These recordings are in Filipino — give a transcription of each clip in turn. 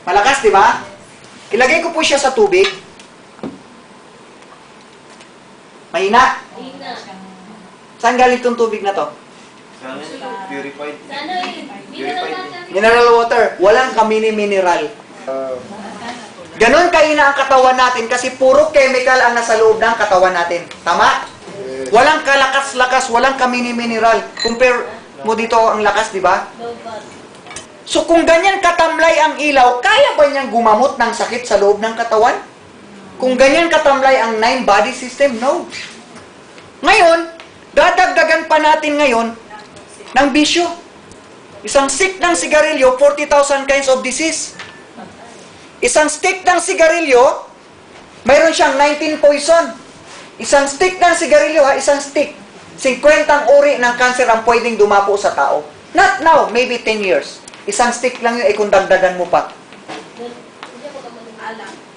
Malakas, di ba? Ilagay ko po siya sa tubig. Mahina. Saan galing itong tubig na to? Purified. Mineral water. Walang kamini-mineral. Ganon kahina ang katawan natin kasi puro chemical ang nasa loob ng katawan natin. Tama? Walang kalakas-lakas, walang kamini-mineral. Compare mo dito ang lakas, di ba? So kung ganyan katamlay ang ilaw, kaya ba niyang gumamot ng sakit sa loob ng katawan? Kung ganyan katamlay ang 9 body system, no. Ngayon, dadagdagan pa natin ngayon ng bisyo. Isang stick ng sigarilyo, 40,000 kinds of disease. Isang stick ng sigarilyo, mayroon siyang 19 poison. Isang stick ng sigarilyo, isang stick. 50 ang uri ng cancer ang pwedeng dumapo sa tao. Not now, maybe 10 years. Isang stick lang yun, kung dagdagan mo pa.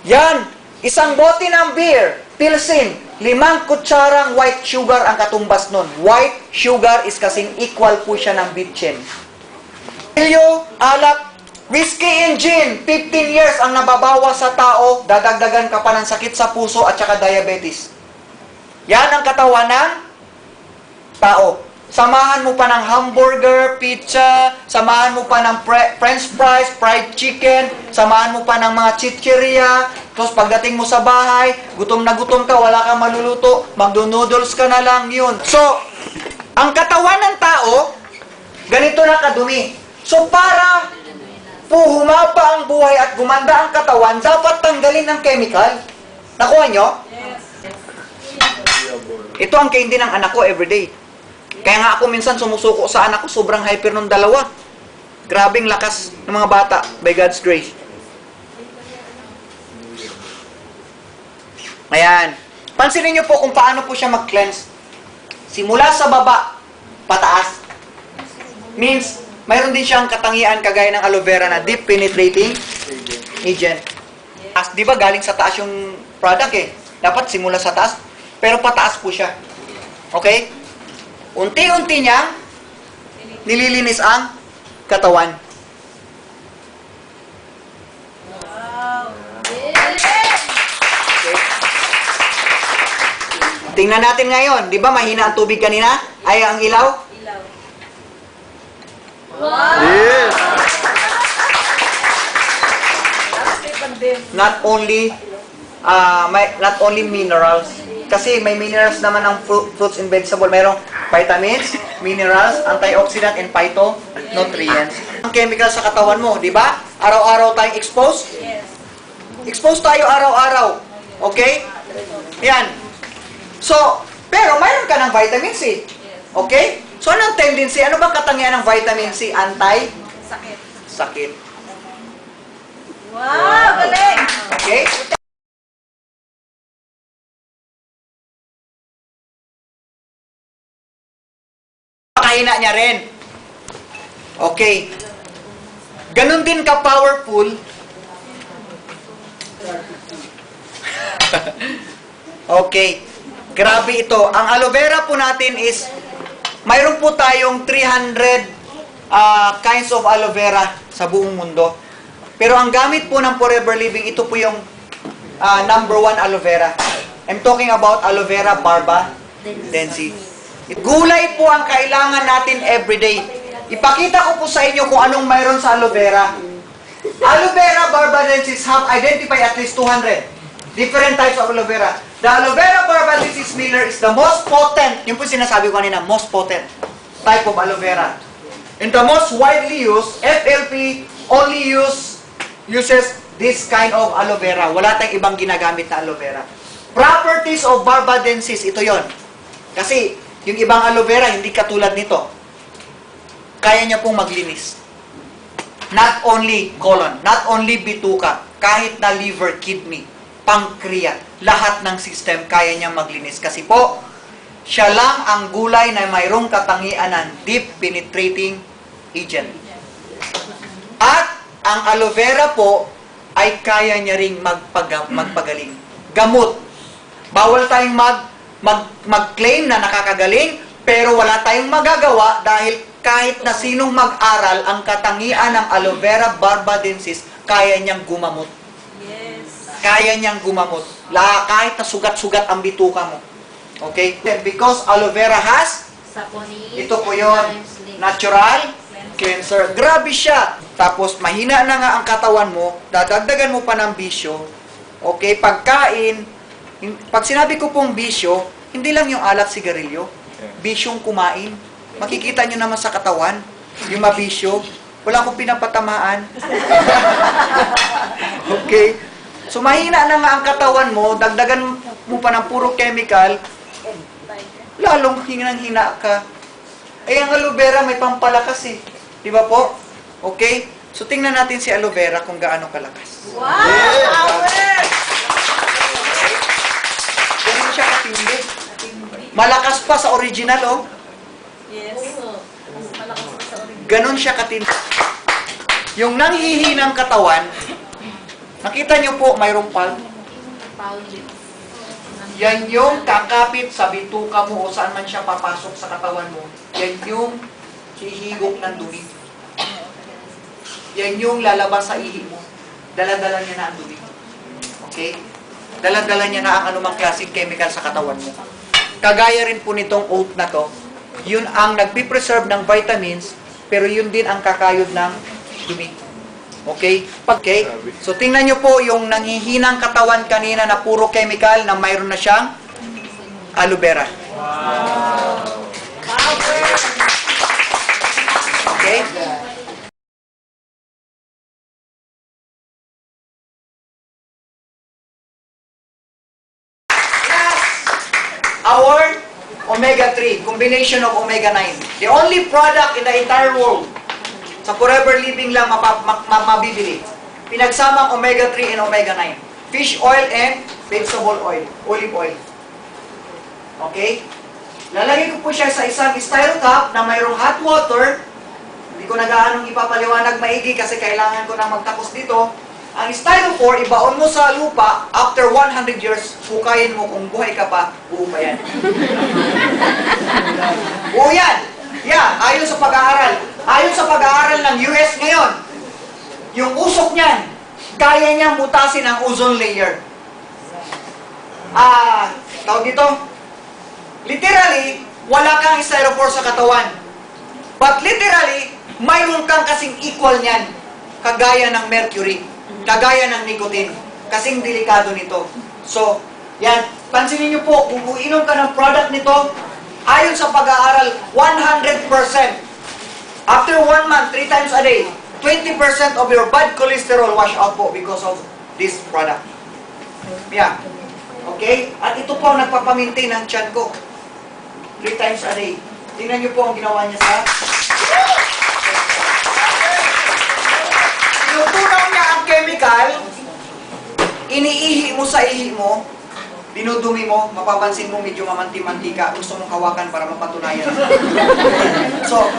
Yan! Isang bote ng beer, Pilsen, 5 kutsarang white sugar ang katumbas nun. White sugar is kasing equal po siya ng bitchin. Ilyo, alak, whiskey and gin, 15 years ang nababawa sa tao, dadagdagan ka pa ng sakit sa puso at saka diabetes. Yan ang katawan ng tao. Samahan mo pa ng hamburger, pizza, samahan mo pa ng french fries, fried chicken, samahan mo pa ng mga chichirya, tapos pagdating mo sa bahay, gutom na gutom ka, wala kang maluluto, magdo-noodles ka na lang, yun. So, ang katawan ng tao, ganito na kadumi. So, para po humaba ang buhay at gumanda ang katawan, dapat tanggalin ng chemical. Nakuha nyo? Ito ang kaindi ng anak ko everyday. Kaya nga ako minsan sumusuko sa anak ko, sobrang hyper nung dalawa. Grabing lakas ng mga bata, by God's grace. Ayan. Pansinin niyo po kung paano po siya mag-cleanse. Simula sa baba, pataas. Means, mayroon din siyang katangian kagaya ng aloe vera na deep penetrating agent. Di ba galing sa taas yung product eh? Dapat simula sa taas, pero pataas po siya. Okay? Unti-unti niyang nililinis ang katawan. Okay. Tingnan natin ngayon. Di ba mahina ang tubig kanina? Ay, ang ilaw? Wow! Yes! Not only minerals. Kasi may minerals naman ang fruits and vegetable. Mayroong vitamins, minerals, antioxidant, and phytonutrients. Ang chemical sa katawan mo, di ba? Araw-araw tayong exposed? Yes. Exposed tayo araw-araw. Okay? Yan. So, pero mayroon ka ng vitamin C. Okay? So, anong tendency? Ano bang katangian ng vitamin C? Sakit. Sakit. Wow! Galing! Okay? Pakahina niya rin. Okay. Ganon din ka-powerful. Okay. Grabe ito. Ang aloe vera po natin is, mayroon po tayong 300 kinds of aloe vera sa buong mundo. Pero ang gamit po ng Forever Living, ito po yung number 1 aloe vera. I'm talking about aloe vera barbadensis. Gulay po ang kailangan natin everyday. Ipakita ko po sa inyo kung anong mayroon sa aloe vera. Aloe vera barbadensis have identified at least 200 different types of aloe vera. The aloe vera barbadensis Miller is the most potent, yun po sinasabi ko kanina, most potent type of aloe vera. And the most widely used, FLP only uses this kind of aloe vera. Wala tayong ibang ginagamit na aloe vera. Properties of barbadensis, ito yon. Kasi, yung ibang aloe vera, hindi katulad nito. Kaya niya pong maglinis. Not only colon, not only bituka, kahit na liver, kidney, pancreas, lahat ng system, kaya niya maglinis. Kasi po, siya lang ang gulay na mayroong katangian ng deep penetrating agent. At ang aloe vera po, ay kaya niya ring magpagaling. Gamot. Bawal tayong mag-claim na nakakagaling, pero wala tayong magagawa dahil kahit na sinong mag-aral, ang katangian ng aloe vera barbadensis, kaya niyang gumamot. Yes. Kaya niyang gumamot. Kahit na sugat-sugat ang bituka mo. Okay? Because aloe vera has, ito po yun, natural cleanser. Grabe siya. Tapos, mahina na nga ang katawan mo, dadagdagan mo pa ng bisyo. Okay? Pagkain, pag sinabi ko pong bisyo, hindi lang yung alak sigarilyo. Bisyong kumain. Makikita nyo naman sa katawan, yung mabisyo. Wala akong pinapatamaan. Okay? So, mahina na nga ang katawan mo, dagdagan mo pa ng puro chemical, lalong hinang-hina ka. Eh, ang aloe vera may pampalakas eh. Di ba po? Okay? So, tingnan natin si aloe vera kung gaano kalakas. Wow! Power! Ganun siya katindi. Malakas pa sa original, oh. Yes. Malakas sa orin. Ganun siya katindi. Yung nanghihinang katawan, nakita nyo po, mayroong pulp. Yan yung kakapit sa bituka mo o saan man siya papasok sa katawan mo. Yan yung hihigop ng dumi. Yan yung lalabas sa ihi mo. Dala-dala niya na ang dumi. Okay? Dala-dala niya na ang anumang klaseng chemical sa katawan mo. Kagaya rin po nitong oat na to, yun ang nagpipreserve ng vitamins, pero yun din ang kakayod ng dumi. Okay? Okay? So, tingnan nyo po yung nanghihinang katawan kanina na puro chemical na mayroon na siyang aloe vera. Okay? Our omega-3, combination of omega-9. The only product in the entire world sa Forever Living lang mabibili. Pinagsamang omega-3 and omega-9. Fish oil and vegetable oil. Olive oil. Okay? Lalagay ko po siya sa isang styro cup na mayroong hot water. Hindi ko na gaanong ipapaliwanag maigi kasi kailangan ko na magtapos dito. Ang styrofoam, ibaon mo sa lupa, after 100 years, hukayin mo kung buhay ka pa, buo pa yan. Buo yan! Yeah, ayon sa pag-aaral. Ayon sa pag-aaral ng US ngayon, yung usok niyan, kaya niyang mutasin ang ozone layer. Tawag dito, literally, wala kang styrofoam sa katawan. But literally, mayroon kang kasing equal niyan, kagaya ng mercury, kagaya ng nicotine, kasing delikado nito. So, yan, pansinin niyo po, kung uinom ka ng product nito, ayon sa pag-aaral, 100%. After 1 month, 3 times a day, 20% of your bad cholesterol wash out po because of this product. Yeah. Okay? At ito po ang nagpapamintain ng tiyan ko. 3 times a day. Tingnan niyo po ang ginawa niya sa... Tinutunaw niya ang chemical, iniihi mo sa ihi mo, dinudumi mo, mapapansin mo medyo mamanti-mantika, gusto mong hawakan para mapatunayan. So,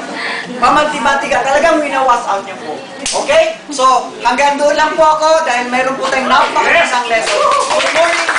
mamanti-mantika, talagang winawas out niya po. Okay? So, hanggang doon lang po ako dahil meron po tayong napakasang lesson. Good morning!